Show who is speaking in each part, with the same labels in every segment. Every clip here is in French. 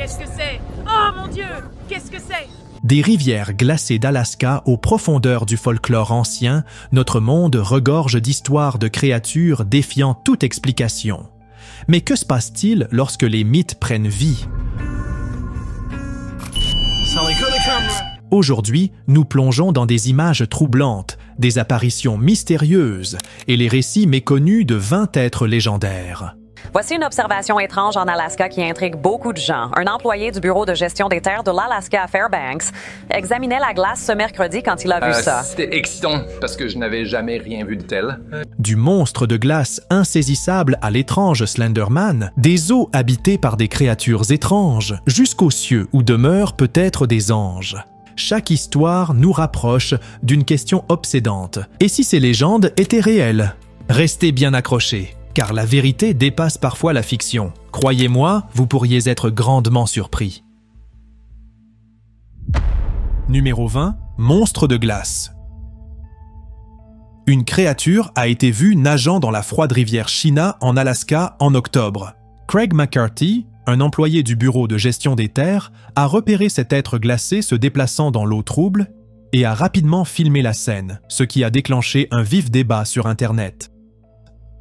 Speaker 1: Qu'est-ce que c'est? Oh mon Dieu! Qu'est-ce que c'est?
Speaker 2: Des rivières glacées d'Alaska aux profondeurs du folklore ancien, notre monde regorge d'histoires de créatures défiant toute explication. Mais que se passe-t-il lorsque les mythes prennent vie? Aujourd'hui, nous plongeons dans des images troublantes, des apparitions mystérieuses et les récits méconnus de 20 êtres légendaires.
Speaker 3: Voici une observation étrange en Alaska qui intrigue beaucoup de gens. Un employé du bureau de gestion des terres de l'Alaska à Fairbanks examinait la glace ce mercredi quand il a vu ça.
Speaker 4: C'était excitant parce que je n'avais jamais rien vu de tel.
Speaker 2: Du monstre de glace insaisissable à l'étrange Slenderman, des eaux habitées par des créatures étranges, jusqu'aux cieux où demeurent peut-être des anges. Chaque histoire nous rapproche d'une question obsédante. Et si ces légendes étaient réelles? Restez bien accrochés, car la vérité dépasse parfois la fiction. Croyez-moi, vous pourriez être grandement surpris. Numéro 20. Monstre de glace. Une créature a été vue nageant dans la froide rivière Shina en Alaska en octobre. Craig McCarthy, un employé du bureau de gestion des terres, a repéré cet être glacé se déplaçant dans l'eau trouble et a rapidement filmé la scène, ce qui a déclenché un vif débat sur Internet.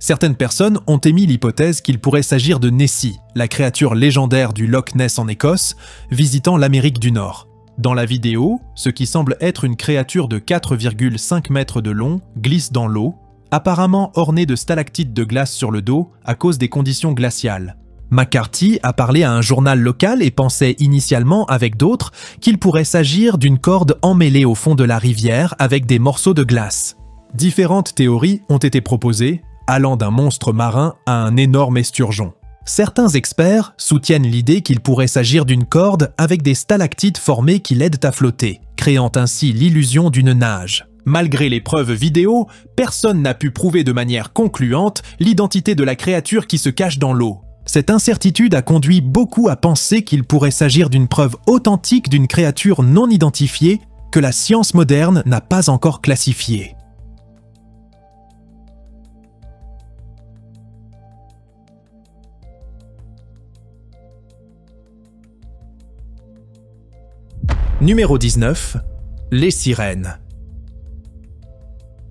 Speaker 2: Certaines personnes ont émis l'hypothèse qu'il pourrait s'agir de Nessie, la créature légendaire du Loch Ness en Écosse, visitant l'Amérique du Nord. Dans la vidéo, ce qui semble être une créature de 4,5 mètres de long glisse dans l'eau, apparemment ornée de stalactites de glace sur le dos à cause des conditions glaciales. McCarthy a parlé à un journal local et pensait initialement, avec d'autres, qu'il pourrait s'agir d'une corde emmêlée au fond de la rivière avec des morceaux de glace. Différentes théories ont été proposées, allant d'un monstre marin à un énorme esturgeon. Certains experts soutiennent l'idée qu'il pourrait s'agir d'une corde avec des stalactites formées qui l'aident à flotter, créant ainsi l'illusion d'une nage. Malgré les preuves vidéo, personne n'a pu prouver de manière concluante l'identité de la créature qui se cache dans l'eau. Cette incertitude a conduit beaucoup à penser qu'il pourrait s'agir d'une preuve authentique d'une créature non identifiée que la science moderne n'a pas encore classifiée. Numéro 19. Les sirènes.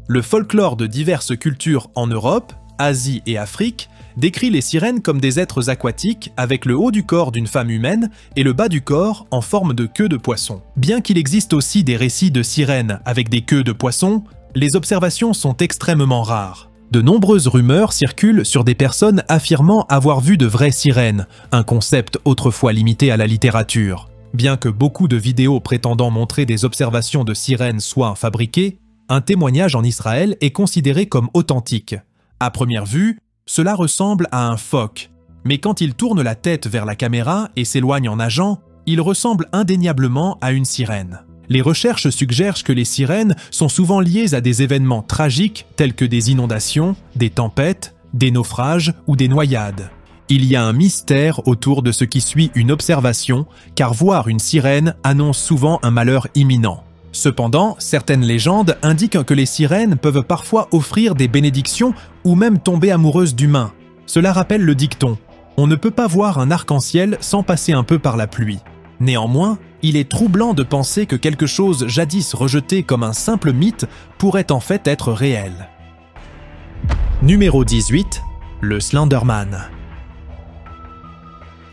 Speaker 2: Le folklore de diverses cultures en Europe, Asie et Afrique décrit les sirènes comme des êtres aquatiques avec le haut du corps d'une femme humaine et le bas du corps en forme de queue de poisson. Bien qu'il existe aussi des récits de sirènes avec des queues de poisson, les observations sont extrêmement rares. De nombreuses rumeurs circulent sur des personnes affirmant avoir vu de vraies sirènes, un concept autrefois limité à la littérature. Bien que beaucoup de vidéos prétendant montrer des observations de sirènes soient fabriquées, un témoignage en Israël est considéré comme authentique. À première vue, cela ressemble à un phoque, mais quand il tourne la tête vers la caméra et s'éloigne en nageant, il ressemble indéniablement à une sirène. Les recherches suggèrent que les sirènes sont souvent liées à des événements tragiques tels que des inondations, des tempêtes, des naufrages ou des noyades. Il y a un mystère autour de ce qui suit une observation, car voir une sirène annonce souvent un malheur imminent. Cependant, certaines légendes indiquent que les sirènes peuvent parfois offrir des bénédictions ou même tomber amoureuses d'humains. Cela rappelle le dicton « On ne peut pas voir un arc-en-ciel sans passer un peu par la pluie ». Néanmoins, il est troublant de penser que quelque chose jadis rejeté comme un simple mythe pourrait en fait être réel. Numéro 18. Le Slenderman.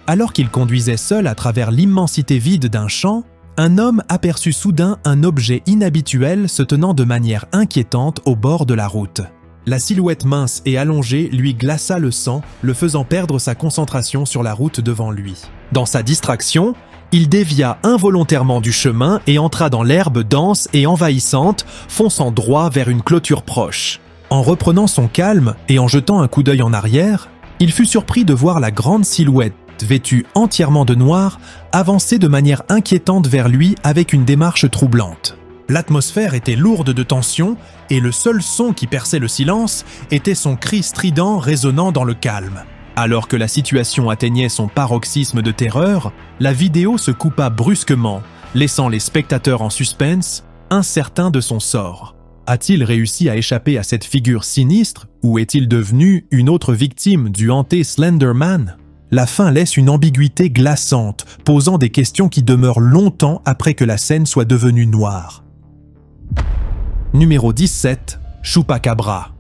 Speaker 2: Alors qu'il conduisait seul à travers l'immensité vide d'un champ, un homme aperçut soudain un objet inhabituel se tenant de manière inquiétante au bord de la route. La silhouette mince et allongée lui glaça le sang, le faisant perdre sa concentration sur la route devant lui. Dans sa distraction, il dévia involontairement du chemin et entra dans l'herbe dense et envahissante, fonçant droit vers une clôture proche. En reprenant son calme et en jetant un coup d'œil en arrière, il fut surpris de voir la grande silhouette vêtue entièrement de noir, avançait de manière inquiétante vers lui avec une démarche troublante. L'atmosphère était lourde de tension et le seul son qui perçait le silence était son cri strident résonnant dans le calme. Alors que la situation atteignait son paroxysme de terreur, la vidéo se coupa brusquement, laissant les spectateurs en suspense, incertains de son sort. A-t-il réussi à échapper à cette figure sinistre ou est-il devenu une autre victime du hanté Slenderman ? La fin laisse une ambiguïté glaçante, posant des questions qui demeurent longtemps après que la scène soit devenue noire. Numéro 17. Chupacabra.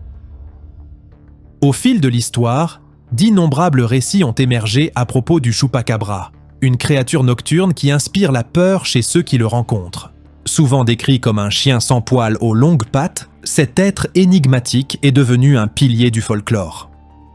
Speaker 2: Au fil de l'histoire, d'innombrables récits ont émergé à propos du Chupacabra, une créature nocturne qui inspire la peur chez ceux qui le rencontrent. Souvent décrit comme un chien sans poils aux longues pattes, cet être énigmatique est devenu un pilier du folklore.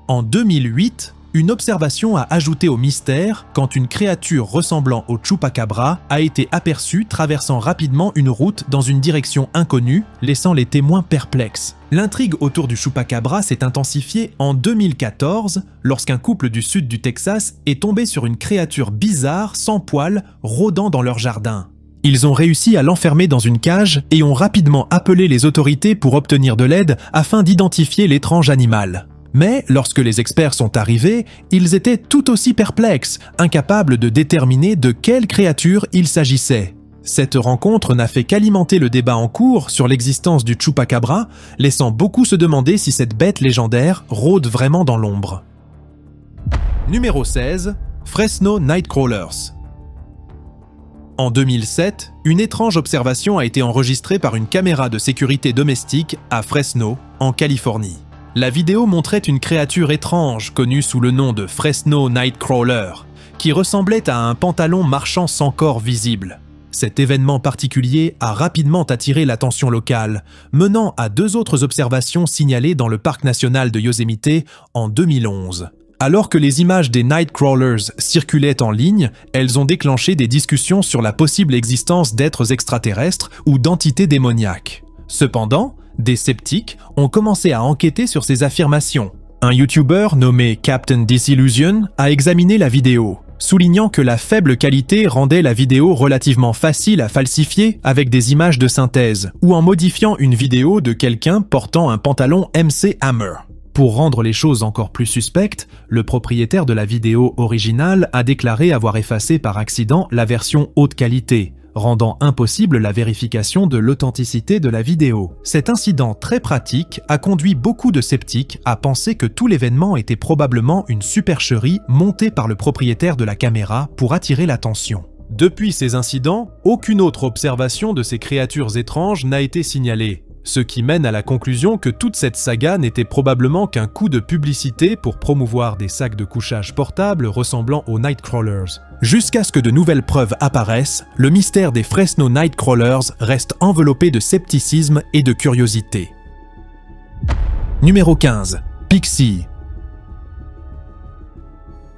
Speaker 2: En 2008, une observation a ajouté au mystère quand une créature ressemblant au Chupacabra a été aperçue traversant rapidement une route dans une direction inconnue, laissant les témoins perplexes. L'intrigue autour du Chupacabra s'est intensifiée en 2014 lorsqu'un couple du sud du Texas est tombé sur une créature bizarre sans poils rôdant dans leur jardin. Ils ont réussi à l'enfermer dans une cage et ont rapidement appelé les autorités pour obtenir de l'aide afin d'identifier l'étrange animal. Mais lorsque les experts sont arrivés, ils étaient tout aussi perplexes, incapables de déterminer de quelle créature il s'agissait. Cette rencontre n'a fait qu'alimenter le débat en cours sur l'existence du Chupacabra, laissant beaucoup se demander si cette bête légendaire rôde vraiment dans l'ombre. Numéro 16. Fresno Nightcrawlers. En 2007, une étrange observation a été enregistrée par une caméra de sécurité domestique à Fresno, en Californie. La vidéo montrait une créature étrange connue sous le nom de Fresno Nightcrawler, qui ressemblait à un pantalon marchant sans corps visible. Cet événement particulier a rapidement attiré l'attention locale, menant à 2 autres observations signalées dans le parc national de Yosemite en 2011. Alors que les images des Nightcrawlers circulaient en ligne, elles ont déclenché des discussions sur la possible existence d'êtres extraterrestres ou d'entités démoniaques. Cependant, des sceptiques ont commencé à enquêter sur ces affirmations. Un YouTuber nommé Captain Disillusion a examiné la vidéo, soulignant que la faible qualité rendait la vidéo relativement facile à falsifier avec des images de synthèse, ou en modifiant une vidéo de quelqu'un portant un pantalon MC Hammer. Pour rendre les choses encore plus suspectes, le propriétaire de la vidéo originale a déclaré avoir effacé par accident la version haute qualité, rendant impossible la vérification de l'authenticité de la vidéo. Cet incident très pratique a conduit beaucoup de sceptiques à penser que tout l'événement était probablement une supercherie montée par le propriétaire de la caméra pour attirer l'attention. Depuis ces incidents, aucune autre observation de ces créatures étranges n'a été signalée, ce qui mène à la conclusion que toute cette saga n'était probablement qu'un coup de publicité pour promouvoir des sacs de couchage portables ressemblant aux Nightcrawlers. Jusqu'à ce que de nouvelles preuves apparaissent, le mystère des Fresno Nightcrawlers reste enveloppé de scepticisme et de curiosité. Numéro 15. Pixie.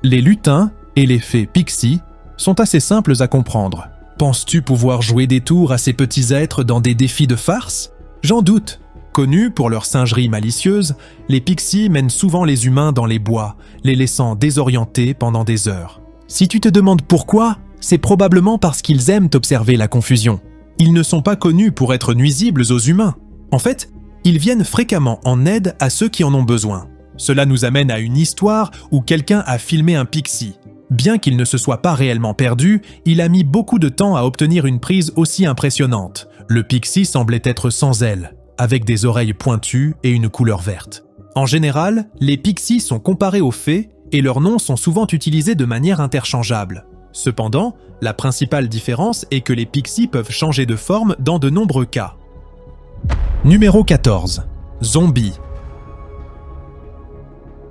Speaker 2: Les lutins et les fées Pixie sont assez simples à comprendre. Penses-tu pouvoir jouer des tours à ces petits êtres dans des défis de farce ? J'en doute. Connus pour leur singerie malicieuse, les Pixies mènent souvent les humains dans les bois, les laissant désorientés pendant des heures. Si tu te demandes pourquoi, c'est probablement parce qu'ils aiment observer la confusion. Ils ne sont pas connus pour être nuisibles aux humains. En fait, ils viennent fréquemment en aide à ceux qui en ont besoin. Cela nous amène à une histoire où quelqu'un a filmé un Pixie. Bien qu'il ne se soit pas réellement perdu, il a mis beaucoup de temps à obtenir une prise aussi impressionnante. Le Pixie semblait être sans ailes, avec des oreilles pointues et une couleur verte. En général, les Pixies sont comparés aux fées et leurs noms sont souvent utilisés de manière interchangeable. Cependant, la principale différence est que les Pixies peuvent changer de forme dans de nombreux cas. Numéro 14. Zombie.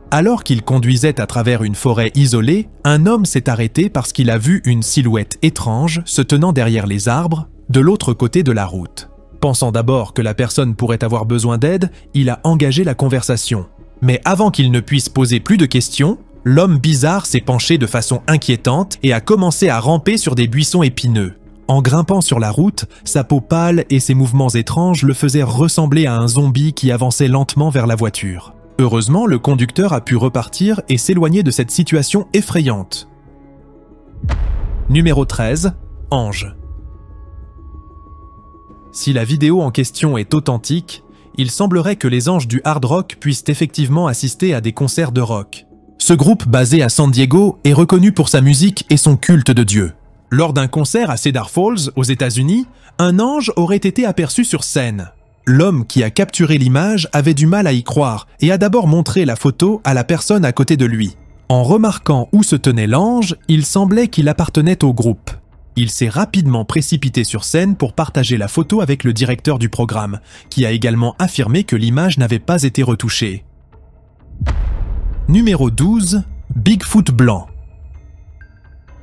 Speaker 2: Alors qu'il conduisait à travers une forêt isolée, un homme s'est arrêté parce qu'il a vu une silhouette étrange se tenant derrière les arbres, de l'autre côté de la route. Pensant d'abord que la personne pourrait avoir besoin d'aide, il a engagé la conversation. Mais avant qu'il ne puisse poser plus de questions, l'homme bizarre s'est penché de façon inquiétante et a commencé à ramper sur des buissons épineux. En grimpant sur la route, sa peau pâle et ses mouvements étranges le faisaient ressembler à un zombie qui avançait lentement vers la voiture. Heureusement, le conducteur a pu repartir et s'éloigner de cette situation effrayante. Numéro 13. Ange. Si la vidéo en question est authentique, il semblerait que les anges du hard rock puissent effectivement assister à des concerts de rock. Ce groupe, basé à San Diego, est reconnu pour sa musique et son culte de Dieu. Lors d'un concert à Cedar Falls, aux États-Unis, un ange aurait été aperçu sur scène. L'homme qui a capturé l'image avait du mal à y croire et a d'abord montré la photo à la personne à côté de lui. En remarquant où se tenait l'ange, il semblait qu'il appartenait au groupe. Il s'est rapidement précipité sur scène pour partager la photo avec le directeur du programme, qui a également affirmé que l'image n'avait pas été retouchée. Numéro 12. Bigfoot blanc.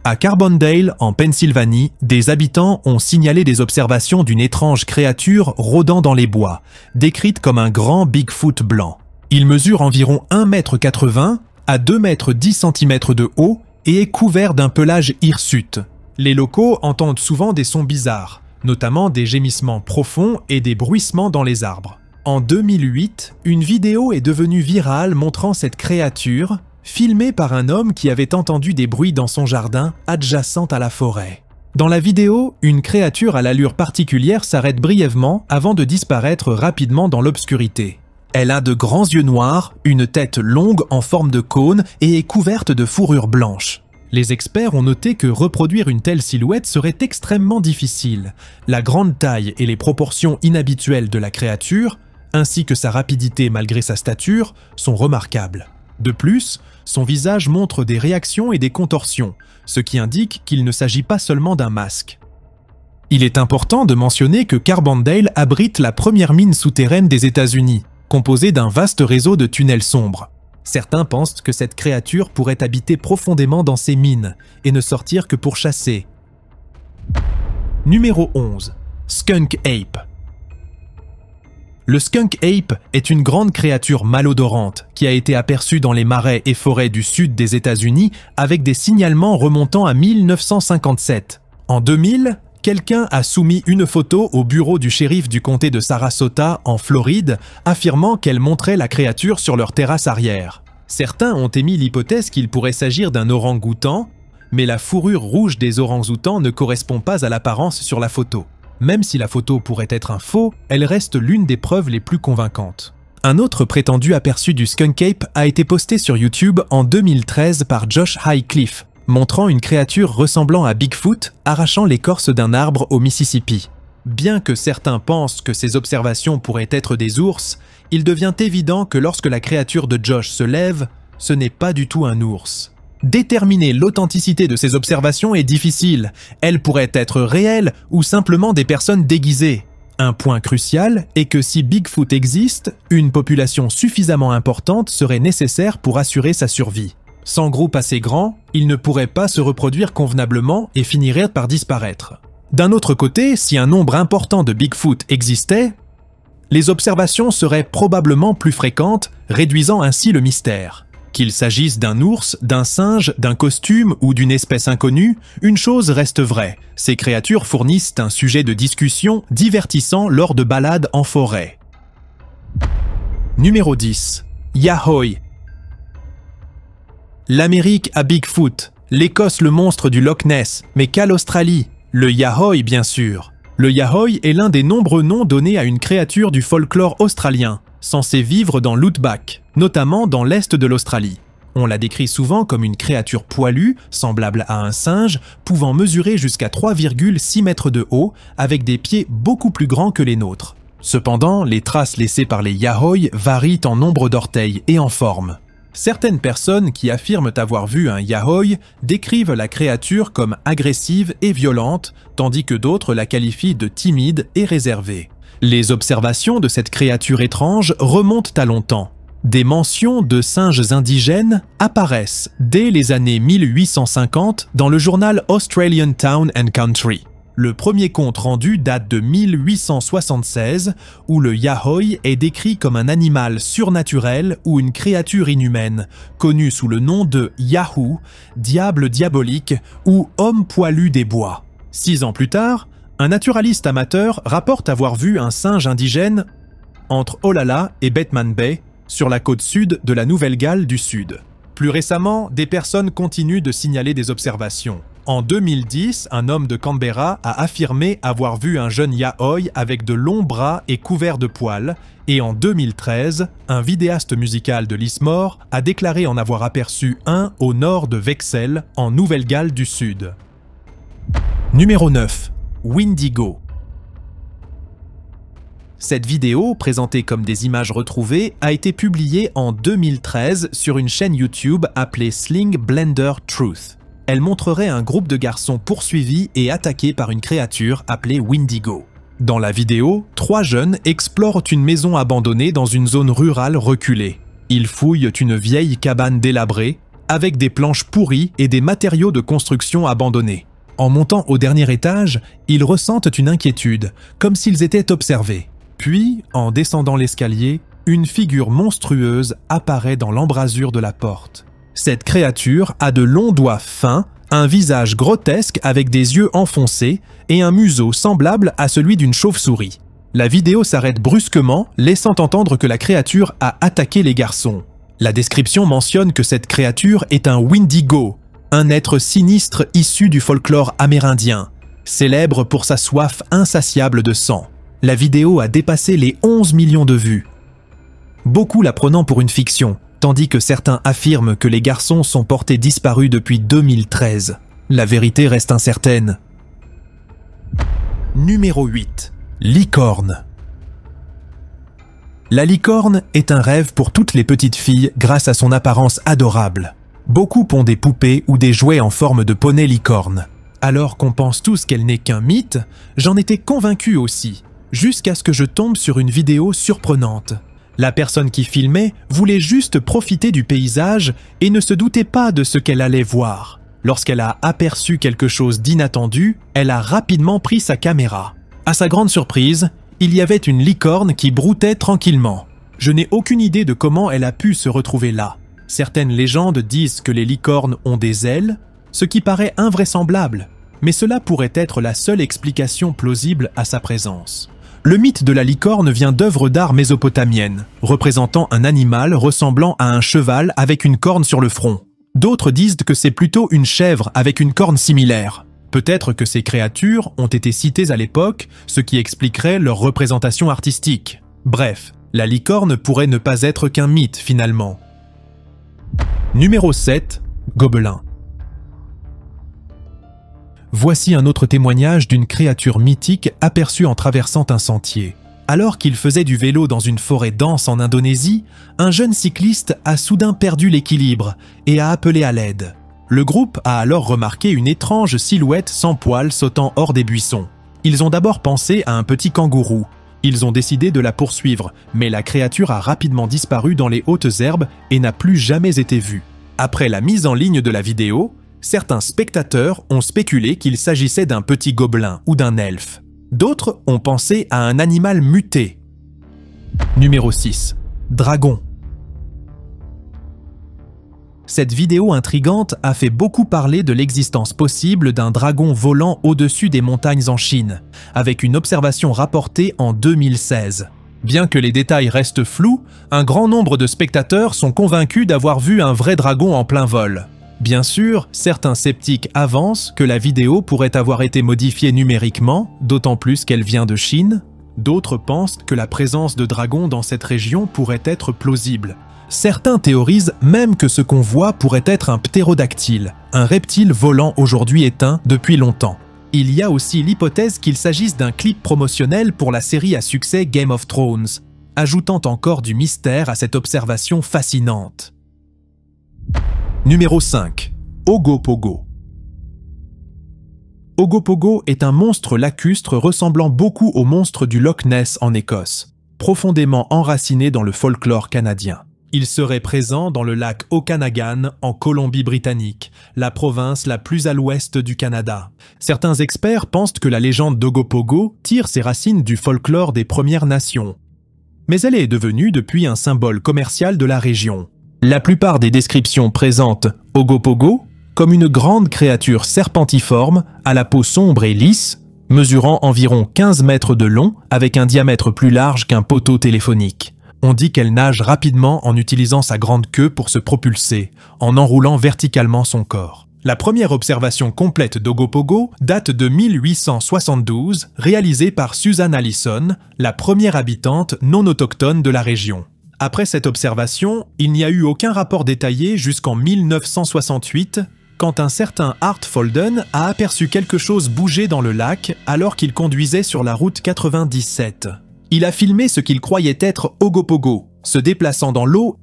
Speaker 2: À Carbondale, en Pennsylvanie, des habitants ont signalé des observations d'une étrange créature rôdant dans les bois, décrite comme un grand Bigfoot blanc. Il mesure environ 1,80 m à 2,10 m de haut et est couvert d'un pelage hirsute. Les locaux entendent souvent des sons bizarres, notamment des gémissements profonds et des bruissements dans les arbres. En 2008, une vidéo est devenue virale montrant cette créature, filmée par un homme qui avait entendu des bruits dans son jardin adjacent à la forêt. Dans la vidéo, une créature à l'allure particulière s'arrête brièvement avant de disparaître rapidement dans l'obscurité. Elle a de grands yeux noirs, une tête longue en forme de cône et est couverte de fourrure blanche. Les experts ont noté que reproduire une telle silhouette serait extrêmement difficile. La grande taille et les proportions inhabituelles de la créature, ainsi que sa rapidité malgré sa stature, sont remarquables. De plus, son visage montre des réactions et des contorsions, ce qui indique qu'il ne s'agit pas seulement d'un masque. Il est important de mentionner que Carbondale abrite la première mine souterraine des États-Unis, composée d'un vaste réseau de tunnels sombres. Certains pensent que cette créature pourrait habiter profondément dans ces mines et ne sortir que pour chasser. Numéro 11. Skunk Ape. Le skunk ape est une grande créature malodorante qui a été aperçue dans les marais et forêts du sud des États-Unis avec des signalements remontant à 1957. En 2000, quelqu'un a soumis une photo au bureau du shérif du comté de Sarasota, en Floride, affirmant qu'elle montrait la créature sur leur terrasse arrière. Certains ont émis l'hypothèse qu'il pourrait s'agir d'un orang-outan, mais la fourrure rouge des orang-outans ne correspond pas à l'apparence sur la photo. Même si la photo pourrait être un faux, elle reste l'une des preuves les plus convaincantes. Un autre prétendu aperçu du skunk ape a été posté sur YouTube en 2013 par Josh Highcliffe, montrant une créature ressemblant à Bigfoot arrachant l'écorce d'un arbre au Mississippi. Bien que certains pensent que ces observations pourraient être des ours, il devient évident que lorsque la créature de Josh se lève, ce n'est pas du tout un ours. Déterminer l'authenticité de ces observations est difficile. Elles pourraient être réelles ou simplement des personnes déguisées. Un point crucial est que si Bigfoot existe, une population suffisamment importante serait nécessaire pour assurer sa survie. Sans groupe assez grand, il ne pourrait pas se reproduire convenablement et finirait par disparaître. D'un autre côté, si un nombre important de Bigfoot existait, les observations seraient probablement plus fréquentes, réduisant ainsi le mystère. Qu'il s'agisse d'un ours, d'un singe, d'un costume ou d'une espèce inconnue, une chose reste vraie, ces créatures fournissent un sujet de discussion divertissant lors de balades en forêt. Numéro 10. Yahoo. L'Amérique a Bigfoot, l'Écosse le monstre du Loch Ness, mais qu'à l'Australie, le Yahoo bien sûr. Le Yahoo est l'un des nombreux noms donnés à une créature du folklore australien, censée vivre dans l'outback, notamment dans l'est de l'Australie. On la décrit souvent comme une créature poilue, semblable à un singe, pouvant mesurer jusqu'à 3,6 mètres de haut, avec des pieds beaucoup plus grands que les nôtres. Cependant, les traces laissées par les Yahoo varient en nombre d'orteils et en forme. Certaines personnes qui affirment avoir vu un Yahoo décrivent la créature comme agressive et violente, tandis que d'autres la qualifient de timide et réservée. Les observations de cette créature étrange remontent à longtemps. Des mentions de singes indigènes apparaissent dès les années 1850 dans le journal Australian Town and Country. Le premier compte rendu date de 1876 où le Yahoo est décrit comme un animal surnaturel ou une créature inhumaine, connu sous le nom de Yahoo, diable diabolique ou homme poilu des bois. 6 ans plus tard, un naturaliste amateur rapporte avoir vu un singe indigène entre Olalla et Bateman Bay, sur la côte sud de la Nouvelle-Galles du Sud. Plus récemment, des personnes continuent de signaler des observations. En 2010, un homme de Canberra a affirmé avoir vu un jeune Yahoo avec de longs bras et couvert de poils, et en 2013, un vidéaste musical de Lismore a déclaré en avoir aperçu un au nord de Wexel, en Nouvelle-Galles du Sud. Numéro 9. Wendigo. Cette vidéo, présentée comme des images retrouvées, a été publiée en 2013 sur une chaîne YouTube appelée Sling Blender Truth. Elle montrerait un groupe de garçons poursuivis et attaqués par une créature appelée Wendigo. Dans la vidéo, 3 jeunes explorent une maison abandonnée dans une zone rurale reculée. Ils fouillent une vieille cabane délabrée, avec des planches pourries et des matériaux de construction abandonnés. En montant au dernier étage, ils ressentent une inquiétude, comme s'ils étaient observés. Puis, en descendant l'escalier, une figure monstrueuse apparaît dans l'embrasure de la porte. Cette créature a de longs doigts fins, un visage grotesque avec des yeux enfoncés et un museau semblable à celui d'une chauve-souris. La vidéo s'arrête brusquement, laissant entendre que la créature a attaqué les garçons. La description mentionne que cette créature est un Wendigo, un être sinistre issu du folklore amérindien, célèbre pour sa soif insatiable de sang. La vidéo a dépassé les 11 millions de vues. Beaucoup la prenant pour une fiction, tandis que certains affirment que les garçons sont portés disparus depuis 2013. La vérité reste incertaine. Numéro 8. Licorne. La licorne est un rêve pour toutes les petites filles grâce à son apparence adorable. Beaucoup ont des poupées ou des jouets en forme de poney licorne. Alors qu'on pense tous qu'elle n'est qu'un mythe, j'en étais convaincu aussi, jusqu'à ce que je tombe sur une vidéo surprenante. La personne qui filmait voulait juste profiter du paysage et ne se doutait pas de ce qu'elle allait voir. Lorsqu'elle a aperçu quelque chose d'inattendu, elle a rapidement pris sa caméra. À sa grande surprise, il y avait une licorne qui broutait tranquillement. Je n'ai aucune idée de comment elle a pu se retrouver là. Certaines légendes disent que les licornes ont des ailes, ce qui paraît invraisemblable, mais cela pourrait être la seule explication plausible à sa présence. Le mythe de la licorne vient d'œuvres d'art mésopotamiennes, représentant un animal ressemblant à un cheval avec une corne sur le front. D'autres disent que c'est plutôt une chèvre avec une corne similaire. Peut-être que ces créatures ont été citées à l'époque, ce qui expliquerait leur représentation artistique. Bref, la licorne pourrait ne pas être qu'un mythe finalement. Numéro 7. Gobelin. Voici un autre témoignage d'une créature mythique aperçue en traversant un sentier. Alors qu'il faisait du vélo dans une forêt dense en Indonésie, un jeune cycliste a soudain perdu l'équilibre et a appelé à l'aide. Le groupe a alors remarqué une étrange silhouette sans poils sautant hors des buissons. Ils ont d'abord pensé à un petit kangourou. Ils ont décidé de la poursuivre, mais la créature a rapidement disparu dans les hautes herbes et n'a plus jamais été vue. Après la mise en ligne de la vidéo, certains spectateurs ont spéculé qu'il s'agissait d'un petit gobelin ou d'un elfe. D'autres ont pensé à un animal muté. Numéro 6. Dragon. Cette vidéo intrigante a fait beaucoup parler de l'existence possible d'un dragon volant au-dessus des montagnes en Chine, avec une observation rapportée en 2016. Bien que les détails restent flous, un grand nombre de spectateurs sont convaincus d'avoir vu un vrai dragon en plein vol. Bien sûr, certains sceptiques avancent que la vidéo pourrait avoir été modifiée numériquement, d'autant plus qu'elle vient de Chine. D'autres pensent que la présence de dragons dans cette région pourrait être plausible. Certains théorisent même que ce qu'on voit pourrait être un ptérodactyle, un reptile volant aujourd'hui éteint depuis longtemps. Il y a aussi l'hypothèse qu'il s'agisse d'un clip promotionnel pour la série à succès Game of Thrones, ajoutant encore du mystère à cette observation fascinante. Numéro 5. Ogopogo. Ogopogo est un monstre lacustre ressemblant beaucoup au monstre du Loch Ness en Écosse, profondément enraciné dans le folklore canadien. Il serait présent dans le lac Okanagan en Colombie-Britannique, la province la plus à l'ouest du Canada. Certains experts pensent que la légende d'Ogopogo tire ses racines du folklore des Premières Nations. Mais elle est devenue depuis un symbole commercial de la région. La plupart des descriptions présentent Ogopogo comme une grande créature serpentiforme à la peau sombre et lisse, mesurant environ 15 mètres de long avec un diamètre plus large qu'un poteau téléphonique. On dit qu'elle nage rapidement en utilisant sa grande queue pour se propulser, en enroulant verticalement son corps. La première observation complète d'Ogopogo date de 1872, réalisée par Susan Allison, la première habitante non autochtone de la région. Après cette observation, il n'y a eu aucun rapport détaillé jusqu'en 1968, quand un certain Art Folden a aperçu quelque chose bouger dans le lac alors qu'il conduisait sur la route 97. Il a filmé ce qu'il croyait être Ogopogo, se déplaçant dans l'eau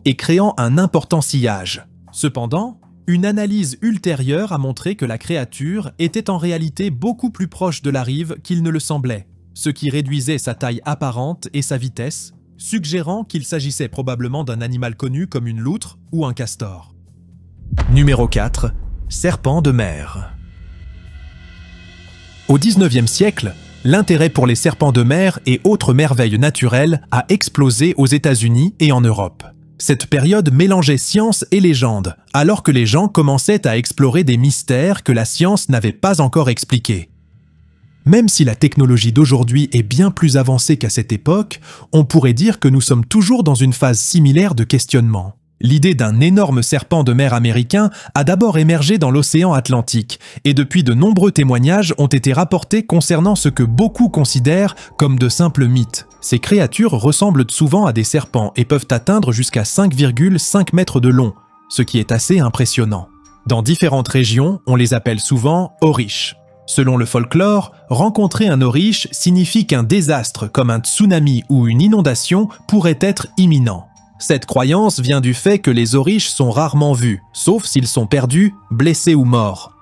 Speaker 2: et créant un important sillage. Cependant, une analyse ultérieure a montré que la créature était en réalité beaucoup plus proche de la rive qu'il ne le semblait, ce qui réduisait sa taille apparente et sa vitesse, suggérant qu'il s'agissait probablement d'un animal connu comme une loutre ou un castor. Numéro 4. Serpent de mer. Au XIXe siècle, l'intérêt pour les serpents de mer et autres merveilles naturelles a explosé aux États-Unis et en Europe. Cette période mélangeait science et légende, alors que les gens commençaient à explorer des mystères que la science n'avait pas encore expliqués. Même si la technologie d'aujourd'hui est bien plus avancée qu'à cette époque, on pourrait dire que nous sommes toujours dans une phase similaire de questionnement. L'idée d'un énorme serpent de mer américain a d'abord émergé dans l'océan Atlantique, et depuis de nombreux témoignages ont été rapportés concernant ce que beaucoup considèrent comme de simples mythes. Ces créatures ressemblent souvent à des serpents et peuvent atteindre jusqu'à 5,5 mètres de long, ce qui est assez impressionnant. Dans différentes régions, on les appelle souvent oriches. Selon le folklore, rencontrer un oriche signifie qu'un désastre comme un tsunami ou une inondation pourrait être imminent. Cette croyance vient du fait que les oriches sont rarement vus, sauf s'ils sont perdus, blessés ou morts.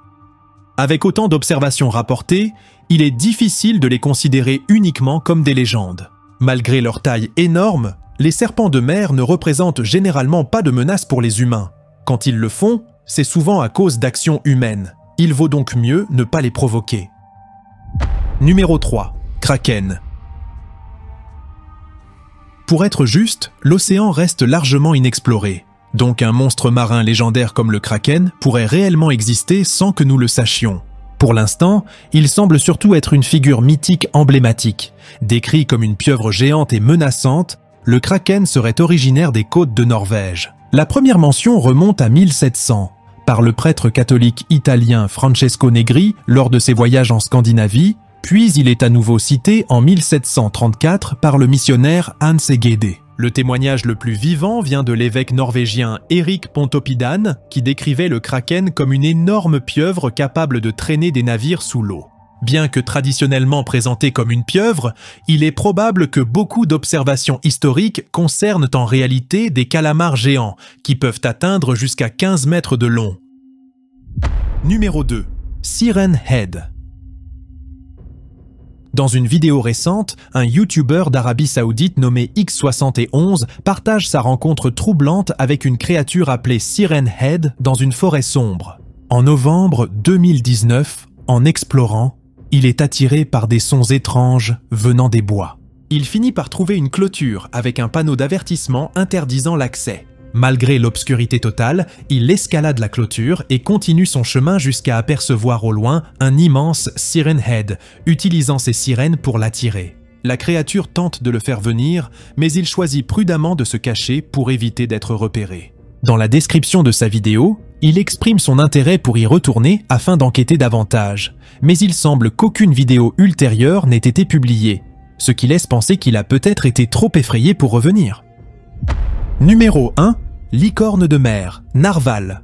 Speaker 2: Avec autant d'observations rapportées, il est difficile de les considérer uniquement comme des légendes. Malgré leur taille énorme, les serpents de mer ne représentent généralement pas de menace pour les humains. Quand ils le font, c'est souvent à cause d'actions humaines. Il vaut donc mieux ne pas les provoquer. Numéro 3. Kraken. Pour être juste, l'océan reste largement inexploré. Donc un monstre marin légendaire comme le Kraken pourrait réellement exister sans que nous le sachions. Pour l'instant, il semble surtout être une figure mythique emblématique. Décrit comme une pieuvre géante et menaçante, le Kraken serait originaire des côtes de Norvège. La première mention remonte à 1700, par le prêtre catholique italien Francesco Negri lors de ses voyages en Scandinavie, puis il est à nouveau cité en 1734 par le missionnaire Hans Egede. Le témoignage le plus vivant vient de l'évêque norvégien Erik Pontoppidan, qui décrivait le Kraken comme une énorme pieuvre capable de traîner des navires sous l'eau. Bien que traditionnellement présenté comme une pieuvre, il est probable que beaucoup d'observations historiques concernent en réalité des calamars géants, qui peuvent atteindre jusqu'à 15 mètres de long. Numéro 2. Siren Head. Dans une vidéo récente, un YouTuber d'Arabie Saoudite nommé X71 partage sa rencontre troublante avec une créature appelée Siren Head dans une forêt sombre. En novembre 2019, en explorant, il est attiré par des sons étranges venant des bois. Il finit par trouver une clôture avec un panneau d'avertissement interdisant l'accès. Malgré l'obscurité totale, il escalade la clôture et continue son chemin jusqu'à apercevoir au loin un immense Siren Head, utilisant ses sirènes pour l'attirer. La créature tente de le faire venir, mais il choisit prudemment de se cacher pour éviter d'être repéré. Dans la description de sa vidéo, il exprime son intérêt pour y retourner afin d'enquêter davantage, mais il semble qu'aucune vidéo ultérieure n'ait été publiée, ce qui laisse penser qu'il a peut-être été trop effrayé pour revenir. Numéro 1. Licorne de mer, Narval.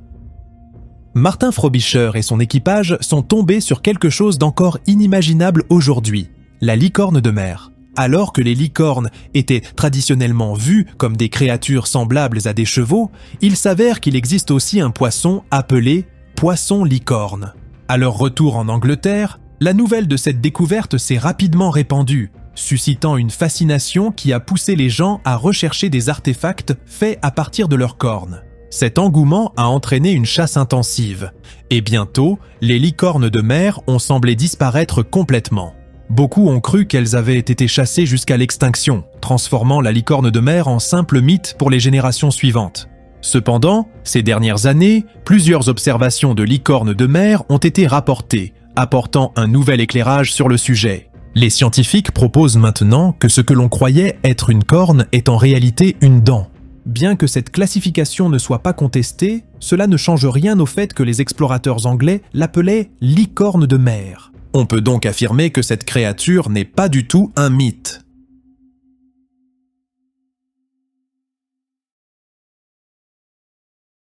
Speaker 2: Martin Frobisher et son équipage sont tombés sur quelque chose d'encore inimaginable aujourd'hui, la licorne de mer. Alors que les licornes étaient traditionnellement vues comme des créatures semblables à des chevaux, il s'avère qu'il existe aussi un poisson appelé poisson licorne. À leur retour en Angleterre, la nouvelle de cette découverte s'est rapidement répandue, suscitant une fascination qui a poussé les gens à rechercher des artefacts faits à partir de leurs cornes. Cet engouement a entraîné une chasse intensive, et bientôt, les licornes de mer ont semblé disparaître complètement. Beaucoup ont cru qu'elles avaient été chassées jusqu'à l'extinction, transformant la licorne de mer en simple mythe pour les générations suivantes. Cependant, ces dernières années, plusieurs observations de licornes de mer ont été rapportées, apportant un nouvel éclairage sur le sujet. Les scientifiques proposent maintenant que ce que l'on croyait être une corne est en réalité une dent. Bien que cette classification ne soit pas contestée, cela ne change rien au fait que les explorateurs anglais l'appelaient licorne de mer. On peut donc affirmer que cette créature n'est pas du tout un mythe.